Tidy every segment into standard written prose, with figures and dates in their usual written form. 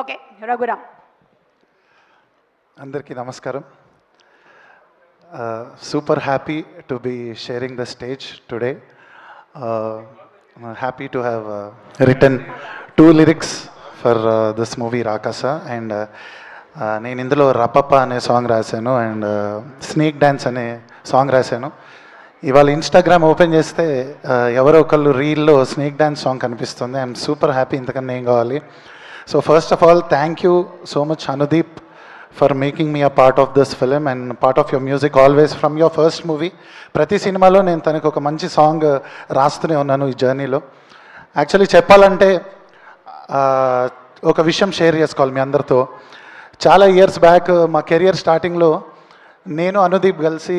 Okay, Raghuram. అందరికీ నమస్కారం. Super happy to be sharing the stage today. I'm happy to have written 2 lyrics for this movie Rakasa, and నేను ఇందులో రపప్ప అనే song రాశాను and snake dance అనే song రాశాను. ఇవాళ ఇన్స్టాగ్రామ్ ఓపెన్ చేస్తే ఎవరో ఒకళ్ళు రీల్లో స్నేక్ డ్యాన్స్ సాంగ్ కనిపిస్తుంది. ఐఎమ్ సూపర్ హ్యాపీ, ఇంతకన్నా ఏం కావాలి. So first of all thank you so much Anudeep for making me a part of this film and part of your music always from your first movie. ప్రతి సినిమాలో నేను తనకు ఒక మంచి సాంగ్ రాస్తూనే ఉన్నాను ఈ జర్నీలో. యాక్చువల్లీ చెప్పాలంటే ఒక విషయం షేర్ చేసుకోవాలి మీ అందరితో. చాలా ఇయర్స్ బ్యాక్ మా కెరియర్ స్టార్టింగ్లో నేను అనుదీప్ కలిసి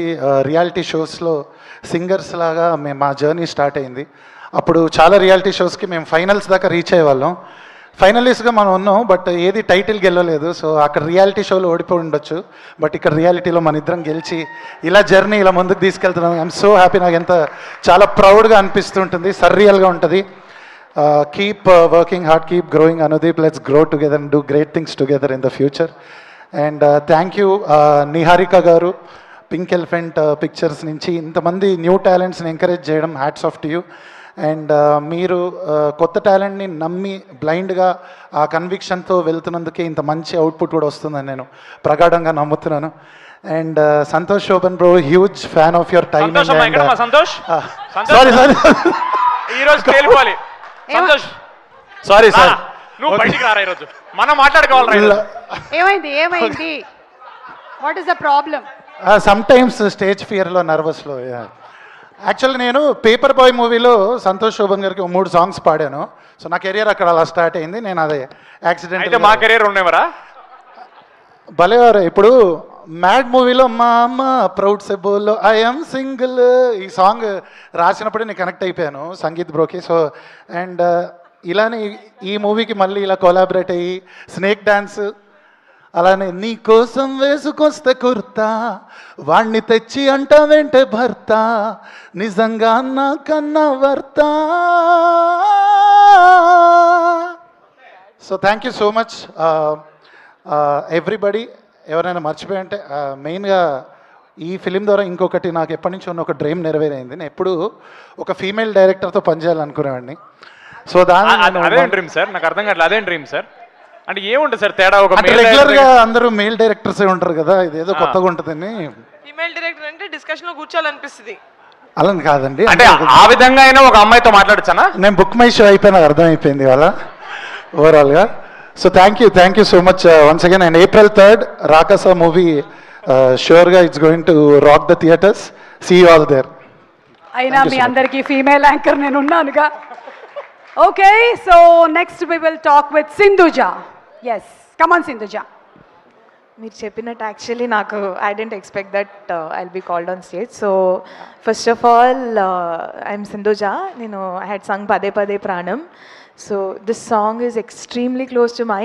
రియాలిటీ షోస్లో సింగర్స్ లాగా మా జర్నీ స్టార్ట్ అయింది. అప్పుడు చాలా రియాలిటీ షోస్కి మేము ఫైనల్స్ దాకా రీచ్ అయ్యేవాళ్ళం. ఫైనలిస్ట్గా మనం ఉన్నాం, బట్ ఏది టైటిల్ గెలవలేదు. సో అక్కడ రియాలిటీ షోలో ఓడిపోయి ఉండొచ్చు, బట్ ఇక్కడ రియాలిటీలో మన ఇద్దరం గెలిచి ఇలా జర్నీ ఇలా ముందుకు తీసుకెళ్తున్నాం. I'm so happy. నాకు ఎంత చాలా ప్రౌడ్గా అనిపిస్తుంటుంది, సర్రియల్గా ఉంటుంది. Keep working hard, keep growing Anudeep. Let's grow together and do great things together in the future. And thank you Niharika garu, pink elephant pictures నుంచి ఇంతమంది న్యూ టాలెంట్స్ని ఎంకరేజ్ చేయడం, hats off to you. And మీరు కొత్త టాలెంట్ని నమ్మి బ్లైండ్గా ఆ కన్విక్షన్తో వెళ్తున్నందుకే ఇంత మంచి అవుట్పుట్ కూడా వస్తుందని నేను ప్రగాఢంగా నమ్ముతున్నాను. And Santosh Shobhan bro, huge fan of your timing. Sorry sir, నువ్వు బయటికి రారా ఈరోజు, మనం మాట్లాడుకోవాలి. ఏమైంది ఏమైంది? What is the problem? Sometimes stage ఫియర్లో, నర్వస్లో. యాక్చువల్లీ నేను పేపర్ బాయ్ మూవీలో సంతోష్ శోభన్ గారికి 3 సాంగ్స్ పాడాను. సో నా కెరియర్ అక్కడ అలా స్టార్ట్ అయింది. నేను అదే యాక్సిడెంట్ అయితే మా కెరియర్ ఉండేవరా భలేవారు. ఇప్పుడు మ్యాడ్ మూవీలో మా అమ్మ ప్రౌడ్ సెబోలో ఐఎమ్ సింగిల్ ఈ సాంగ్ రాసినప్పుడే నేను కనెక్ట్ అయిపోయాను సంగీత్ బ్రోకి. సో అండ్ ఇలానే ఈ మూవీకి మళ్ళీ ఇలా కొలాబరేట్ అయ్యి స్నేక్ డ్యాన్స్, అలానే నీ కోసం వేసుకొస్తే కుర్తా, వాణ్ణి తెచ్చి అంట వెంటే భర్త, నిజంగా నాకన్నా వర్త. So thank you so much everybody. ఎవరైనా మర్చిపోయి అంటే మెయిన్గా ఈ ఫిలిం ద్వారా ఇంకొకటి నాకు ఎప్పటి నుంచి ఉన్న ఒక డ్రీమ్ నెరవేరైంది. నేను ఎప్పుడు ఒక ఫీమేల్ డైరెక్టర్తో పనిచేయాలనుకునేవాడిని. సో అదే డ్రీమ్ సార్, నాకు అర్థం కావట్లేదు. అదే డ్రీమ్ సార్ అంటే ఏముంటుంది సార్ తేడా? ఒక రెగ్యులర్ గా అందరూ మేల్ డైరెక్టర్స్ ఉంటారు కదా, ఇదేదో కొత్తగా ఉంటుందని. ఫీమేల్ డైరెక్టర్ అంటే డిస్కషన్ లో కూర్చోాలనిపిస్తుంది. అలా కాదండి, అంటే ఆ విధంగా అయినా ఒక అమ్మాయితో మాట్లాడచ్చానా? నేను బుక్ మై షో అయిపోయినా అర్థమైపోయింది ఇవాళ ఓవరాల్గా. So thank you so much once again. And April 3rd Rakasa movie షూర్గా it's going to rock the theatres. See you all there. అయినా మీ అందరికీ ఫీమేల్ యాంకర్ నేను ఉన్నానుగా. Okay, so next we will talk with Sindhuja. Yes, come on Sindhuja. మీరు చెప్పినట్టు actually నాకు I didn't expect that I will be called on stage. So first of all I'm Sindhuja. నేను I had సంగ్ పదే పదే ప్రాణం. So this song is extremely close to my